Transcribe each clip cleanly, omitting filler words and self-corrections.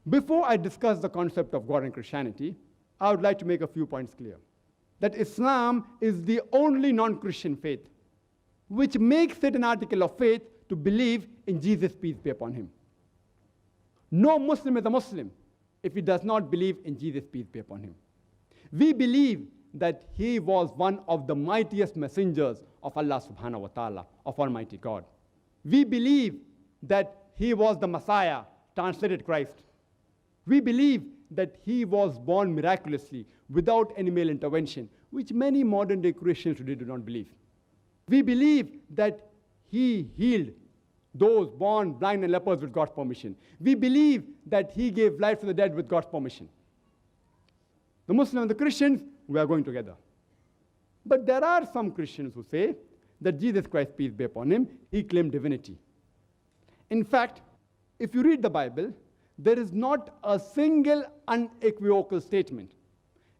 Before I discuss the concept of God and Christianity, I would like to make a few points clear. That Islam is the only non-Christian faith which makes it an article of faith to believe in Jesus, peace be upon him. No Muslim is a Muslim if he does not believe in Jesus, peace be upon him. We believe that he was one of the mightiest messengers of Allah subhanahu wa ta'ala, of Almighty God. We believe that he was the Messiah, translated Christ. We believe that he was born miraculously without any male intervention, which many modern day Christians today do not believe. We believe that he healed those born blind and lepers with God's permission. We believe that he gave life to the dead with God's permission. The Muslims and the Christians, we are going together. But there are some Christians who say that Jesus Christ, peace be upon him, he claimed divinity. In fact, if you read the Bible, there is not a single unequivocal statement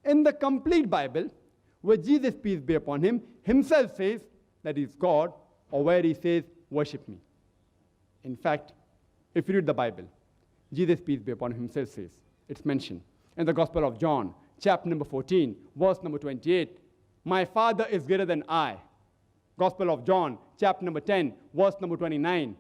in the complete Bible where Jesus, peace be upon him, himself says that he is God, or where he says, worship me. In fact, if you read the Bible, Jesus, peace be upon him, himself says, it's mentioned in the Gospel of John, chapter number 14, verse number 28, my Father is greater than I. Gospel of John, chapter number 10, verse number 29,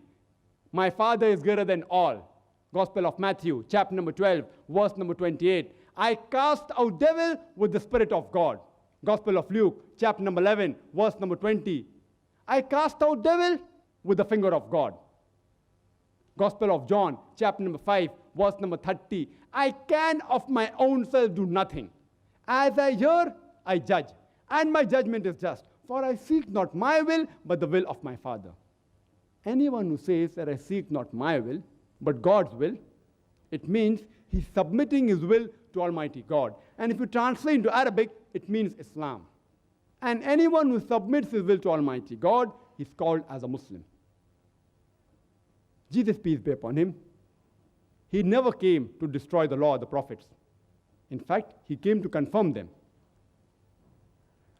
my Father is greater than all. Gospel of Matthew, chapter number 12, verse number 28, I cast out devil with the Spirit of God. Gospel of Luke, chapter number 11, verse number 20, I cast out devil with the finger of God. Gospel of John, chapter number 5, verse number 30, I can of my own self do nothing. As I hear, I judge, and my judgment is just. For I seek not my will, but the will of my Father. Anyone who says that I seek not my will, but God's will, it means he's submitting his will to Almighty God. And if you translate into Arabic, it means Islam. And anyone who submits his will to Almighty God is called as a Muslim. Jesus, peace be upon him, he never came to destroy the law of the prophets. In fact, he came to confirm them.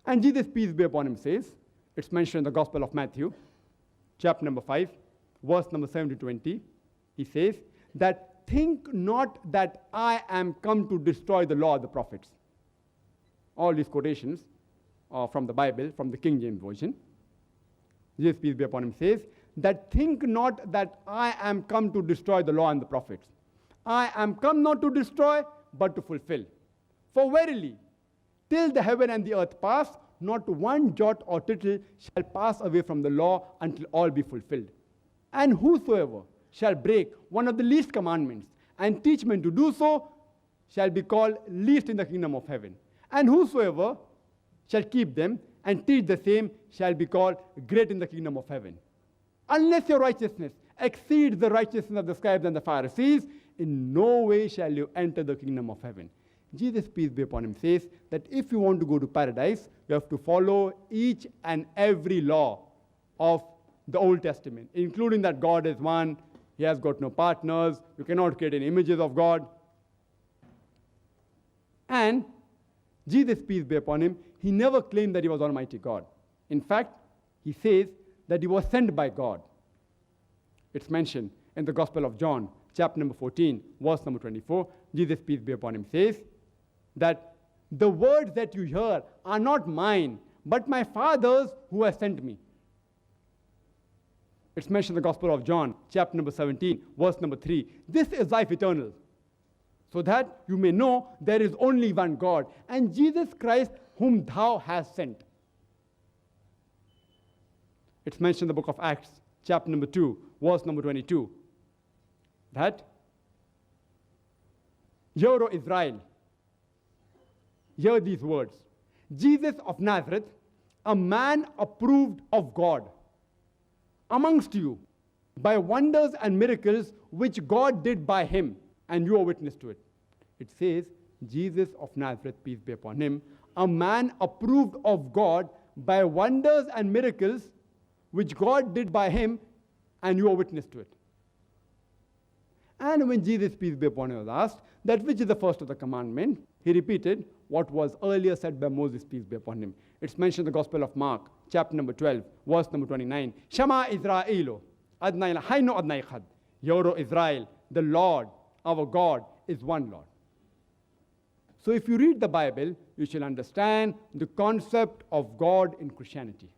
And Jesus, peace be upon him, says, it's mentioned in the Gospel of Matthew, chapter number 5, verse number 7 to 20, he says that think not that I am come to destroy the law of the prophets. All these quotations are from the Bible, from the King James Version. Jesus, peace be upon him, says that think not that I am come to destroy the law and the prophets. I am come not to destroy, but to fulfill. For verily, till the heaven and the earth pass, not one jot or tittle shall pass away from the law until all be fulfilled. And whosoever shall break one of the least commandments and teach men to do so shall be called least in the kingdom of heaven. And whosoever shall keep them and teach the same shall be called great in the kingdom of heaven. Unless your righteousness exceeds the righteousness of the scribes and the Pharisees, in no way shall you enter the kingdom of heaven. Jesus, peace be upon him, says that if you want to go to paradise, you have to follow each and every law of the Old Testament, including that God is one, he has got no partners, you cannot create any images of God. And Jesus, peace be upon him, he never claimed that he was Almighty God. In fact, he says that he was sent by God. It's mentioned in the Gospel of John, chapter number 14, verse number 24. Jesus, peace be upon him, says that the words that you hear are not mine, but my Father's who has sent me. It's mentioned in the Gospel of John, chapter number 17, verse number 3. This is life eternal, so that you may know there is only one God, and Jesus Christ whom thou hast sent. It's mentioned in the book of Acts, chapter number 2, verse number 22, that, Hear, O Israel, hear these words. Jesus of Nazareth, a man approved of God amongst you by wonders and miracles which God did by him, and you are witness to it. It says, Jesus of Nazareth, peace be upon him, a man approved of God by wonders and miracles which God did by him, and you are witness to it. And when Jesus, peace be upon him, was asked that which is the first of the commandment, he repeated what was earlier said by Moses, peace be upon him. It's mentioned in the Gospel of Mark, chapter number 12, verse number 29. Shema Israelo, Adnai Lahaino Adnai Chad. Hear, O Israel, the Lord, our God, is one Lord. So if you read the Bible, you shall understand the concept of God in Christianity.